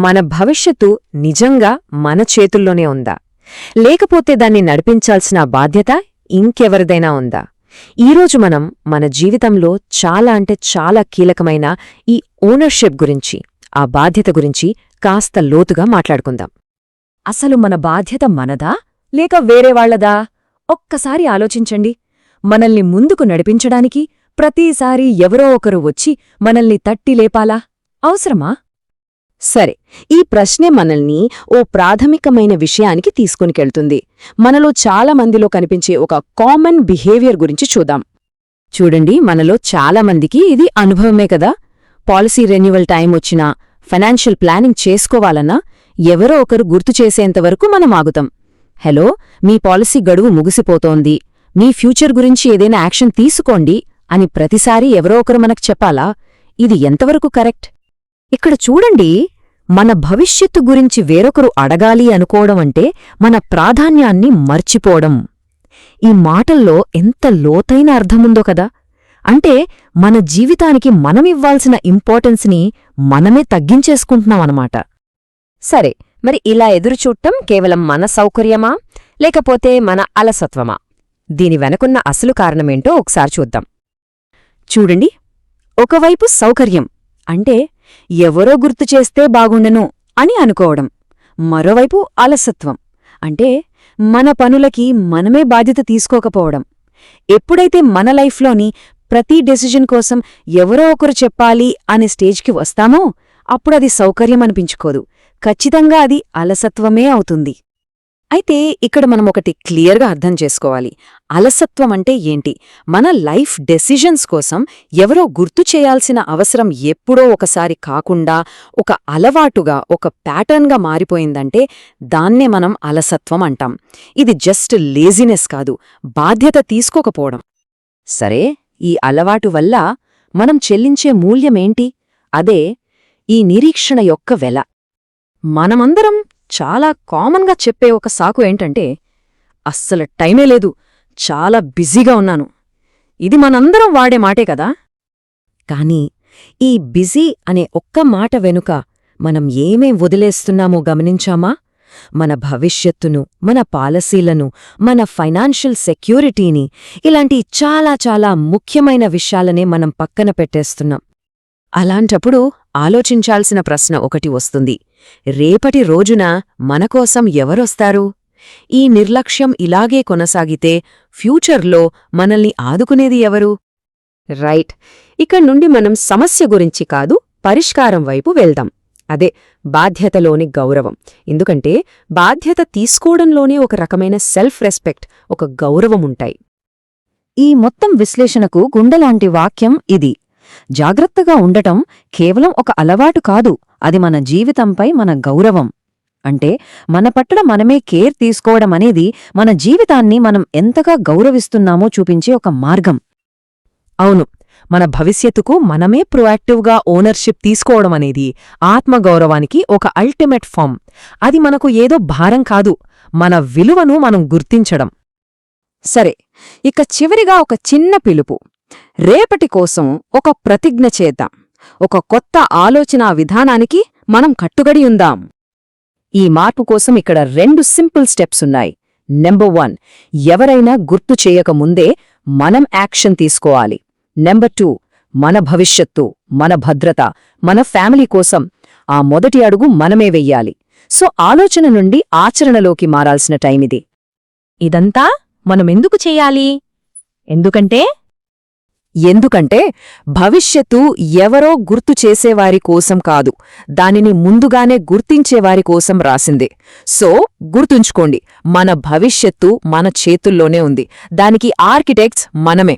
మన భవిష్యత్తు నిజంగా మన చేతుల్లోనే ఉందా, లేకపోతే దాన్ని నడిపించాల్సిన బాధ్యత ఇంకెవరిదైనా ఉందా? ఈరోజు మనం మన జీవితంలో చాలా అంటే చాలా కీలకమైన ఈ ఓనర్షిప్ గురించి, ఆ బాధ్యత గురించి కాస్త లోతుగా మాట్లాడుకుందాం. అసలు మన బాధ్యత మనదా లేక వేరేవాళ్లదా? ఒక్కసారి ఆలోచించండి. మనల్ని ముందుకు నడిపించడానికి ప్రతిసారి ఎవరో ఒకరు వచ్చి మనల్ని తట్టి లేపాలా? అవసరమా? సరే, ఈ ప్రశ్నే మనల్ని ఓ ప్రాథమికమైన విషయానికి తీసుకునికెళ్తుంది. మనలో చాలా మందిలో కనిపించే ఒక కామన్ బిహేవియర్ గురించి చూద్దాం. చూడండి, మనలో చాలామందికి ఇది అనుభవమే కదా. పాలసీ రెన్యువల్ టైం వచ్చినా, ఫైనాన్షియల్ ప్లానింగ్ చేసుకోవాలన్నా ఎవరో ఒకరు గుర్తు చేసేంతవరకు మనం ఆగుతాం. హలో, మీ పాలసీ గడువు ముగిసిపోతోంది, మీ ఫ్యూచర్ గురించి ఏదైనా యాక్షన్ తీసుకోండి అని ప్రతిసారీ ఎవరో ఒకరు మనకు చెప్పాలా? ఇది ఎంతవరకు కరెక్ట్? ఇక్కడ చూడండి, మన భవిష్యత్తు గురించి వేరొకరు అడగాలి అనుకోవడం అంటే మన ప్రాధాన్యాన్ని మర్చిపోవడం. ఈ మాటల్లో ఎంత లోతైన అర్థముందో కదా. అంటే మన జీవితానికి మనమివ్వాల్సిన ఇంపార్టెన్స్ని మనమే తగ్గించేసుకుంటున్నామన్నమాట. సరే, మరి ఇలా ఎదురుచూడటం కేవలం మన సౌకర్యమా లేకపోతే మన అలసత్వమా? దీని వెనకున్న అసలు కారణమేంటో ఒకసారి చూద్దాం. చూడండి, ఒకవైపు సౌకర్యం అంటే ఎవరో గుర్తు చేస్తే బాగుండను అని అనుకోవడం. మరోవైపు అలసత్వం అంటే మన పనులకి మనమే బాధ్యత తీసుకోకపోవడం. ఎప్పుడైతే మన లైఫ్లోని ప్రతి డెసిజన్ కోసం ఎవరో ఒకరు చెప్పాలి అనే స్టేజ్కి వస్తామో అప్పుడది సౌకర్యం అనిపించుకోదు, ఖచ్చితంగా అది అలసత్వమే అవుతుంది. అయితే ఇక్కడ మనం ఒకటి క్లియర్గా అర్థం చేసుకోవాలి. అలసత్వం అంటే ఏంటి? మన లైఫ్ డెసిజన్స్ కోసం ఎవరో గుర్తు చేయాల్సిన అవసరం ఎప్పుడో ఒకసారి కాకుండా ఒక అలవాటుగా, ఒక ప్యాటర్న్గా మారిపోయిందంటే దాన్నే మనం అలసత్వం అంటాం. ఇది జస్ట్ లేజినెస్ కాదు, బాధ్యత తీసుకోకపోవడం. సరే, ఈ అలవాటు వల్ల మనం చెల్లించే మూల్యమేంటి? అదే ఈ నిరీక్షణ యొక్క వెల. మనమందరం చాలా కామన్గా చెప్పే ఒక సాకు ఏంటంటే, అస్సలు టైమే లేదు, చాలా బిజీగా ఉన్నాను. ఇది మనందరం వాడే మాటే కదా. కానీ ఈ బిజీ అనే ఒక్క మాట వెనుక మనం ఏమేం వదిలేస్తున్నామో గమనించామా? మన భవిష్యత్తును, మన పాలసీలను, మన ఫైనాన్షియల్ సెక్యూరిటీని, ఇలాంటి చాలా చాలా ముఖ్యమైన విషయాలనే మనం పక్కన పెట్టేస్తున్నాం. అలాంటప్పుడు ఆలోచించాల్సిన ప్రశ్న ఒకటి వస్తుంది. రేపటి రోజున మనకోసం ఎవరొస్తారు? ఈ నిర్లక్ష్యం ఇలాగే కొనసాగితే ఫ్యూచర్లో మనల్ని ఆదుకునేది ఎవరు? రైట్, ఇక్కడ నుండి మనం సమస్య గురించి కాదు, పరిష్కారం వైపు వెళ్దాం. అదే బాధ్యతలోని గౌరవం. ఎందుకంటే బాధ్యత తీసుకోవడంలోనే ఒక రకమైన సెల్ఫ్ రెస్పెక్ట్, ఒక గౌరవముంటాయి. ఈ మొత్తం విశ్లేషణకు గుండెలాంటి వాక్యం ఇది: జాగ్రత్తగా ఉండటం కేవలం ఒక అలవాటు కాదు, అది మన జీవితంపై మన గౌరవం. అంటే మన పట్ల మనమే కేర్ తీసుకోవడమనేది మన జీవితాన్ని మనం ఎంతగా గౌరవిస్తున్నామో చూపించే ఒక మార్గం. అవును, మన భవిష్యత్తుకు మనమే ప్రొయాక్టివ్గా ఓనర్షిప్ తీసుకోవడమనేది ఆత్మగౌరవానికి ఒక అల్టిమేట్ ఫామ్. అది మనకు ఏదో భారం కాదు, మన విలువను మనం గుర్తించడం. సరే, ఇక చివరిగా ఒక చిన్న పిలుపు. రేపటి కోసం ఒక ప్రతిజ్ఞ చేద్దాం. ఒక కొత్త ఆలోచనా విధానానికి మనం కట్టుబడి ఉందాం. ఈ మార్పు కోసం ఇక్కడ 2 సింపుల్ స్టెప్స్ ఉన్నాయి. నెంబర్ 1, ఎవరైనా గుర్తు చేయకముందే మనం యాక్షన్ తీసుకోవాలి. నెంబర్ 2, మన భవిష్యత్తు, మన భద్రత, మన ఫ్యామిలీ కోసం ఆ మొదటి అడుగు మనమే వెయ్యాలి. సో ఆలోచన నుండి ఆచరణలోకి మారాల్సిన టైమిది. ఇదంతా మనమెందుకు చెయ్యాలి? ఎందుకంటే భవిష్యత్తు ఎవరో గుర్తు చేసేవారి కోసం కాదు, దానిని ముందుగానే గుర్తించేవారి కోసం రాసింది. సో గుర్తుంచుకోండి, మన భవిష్యత్తు మన చేతుల్లోనే ఉంది, దానికి ఆర్కిటెక్ట్స్ మనమే.